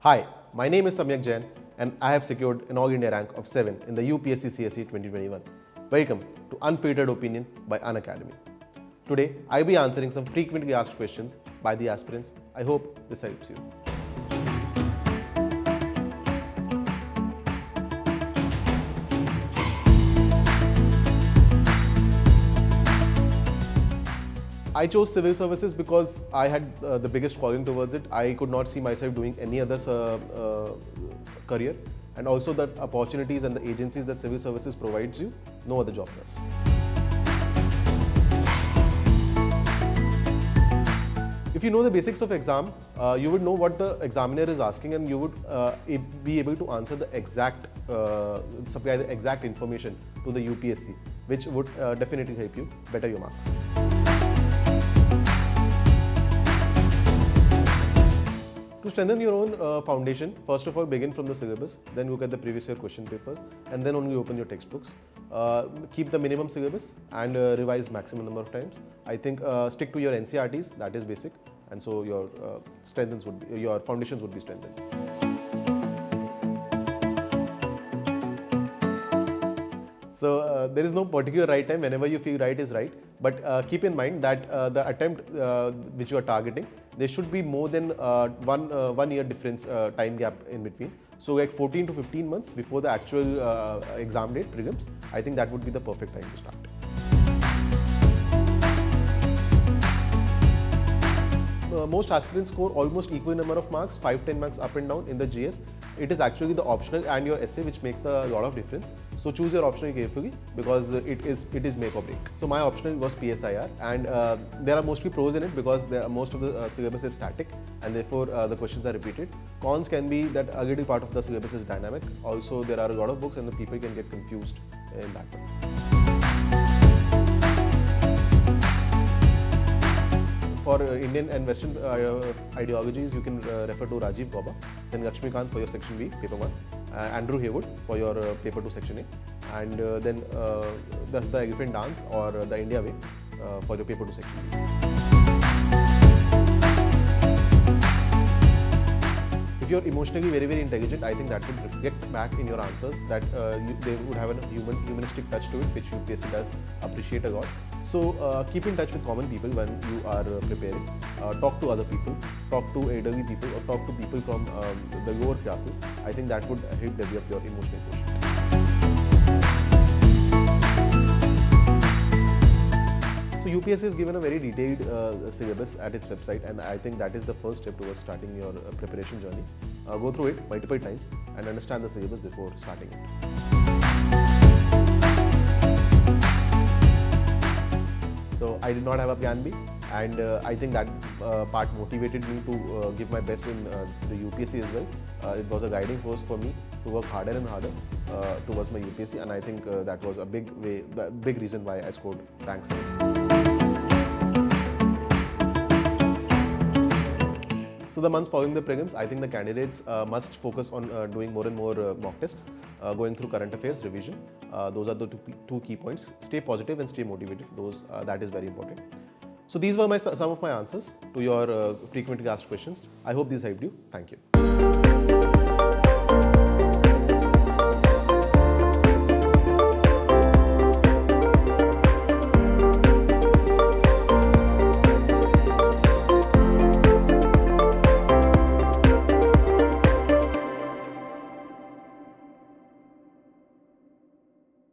Hi, my name is Samyak Jain and I have secured an All India rank of 7 in the UPSC CSE 2021. Welcome to Unfiltered Opinion by Unacademy. Today, I'll be answering some frequently asked questions by the aspirants. I hope this helps you. I chose civil services because I had the biggest calling towards it. I could not see myself doing any other career, and also the opportunities and the agencies that civil services provides you, no other job does. If you know the basics of exam, you would know what the examiner is asking, and you would be able to answer the exact, supply the exact information to the UPSC, which would definitely help you better your marks. To strengthen your own foundation, first of all begin from the syllabus, then look at the previous year question papers, and then only open your textbooks. Keep the minimum syllabus and revise maximum number of times. I think stick to your NCRTs, that is basic, and so your your foundations would be strengthened. So there is no particular right time. Whenever you feel right is right, but keep in mind that the attempt which you are targeting, there should be more than one year difference time gap in between. So like 14 to 15 months before the actual exam date prelims, I think that would be the perfect time to start. Most aspirants score almost equal number of marks, 5-10 marks up and down in the GS. It is actually the optional and your essay which makes a lot of difference. So choose your optional carefully because it is make or break. So my optional was PSIR, and there are mostly pros in it because most of the syllabus is static and therefore the questions are repeated. Cons can be that a little part of the syllabus is dynamic. Also there are a lot of books and the people can get confused in that one. For Indian and Western ideologies, you can refer to Rajiv Gauba, then Lakshmikant for your section B, paper 1, Andrew Haywood for your paper 2, section A, and then the Elephant Dance or the India Way for your paper 2, section B. If you're emotionally very intelligent, I think that would reflect back in your answers, that they would have a humanistic touch to it, which UPSC does appreciate a lot. So keep in touch with common people when you are preparing. Talk to other people, talk to elderly people, or talk to people from the lower classes. I think that would help develop your emotional quotient. So UPSC has given a very detailed syllabus at its website, and I think that is the first step towards starting your preparation journey. Go through it multiple times and understand the syllabus before starting it. So I did not have a plan B, and I think that part motivated me to give my best in the UPSC as well. It was a guiding force for me to work harder and harder towards my UPSC, and I think that was a big reason why I scored rank 7. So the months following the prelims, I think the candidates must focus on doing more and more mock tests, going through current affairs revision. Those are the two key points. Stay positive and stay motivated. That is very important. So these were some of my answers to your frequently asked questions. I hope these helped you. Thank you.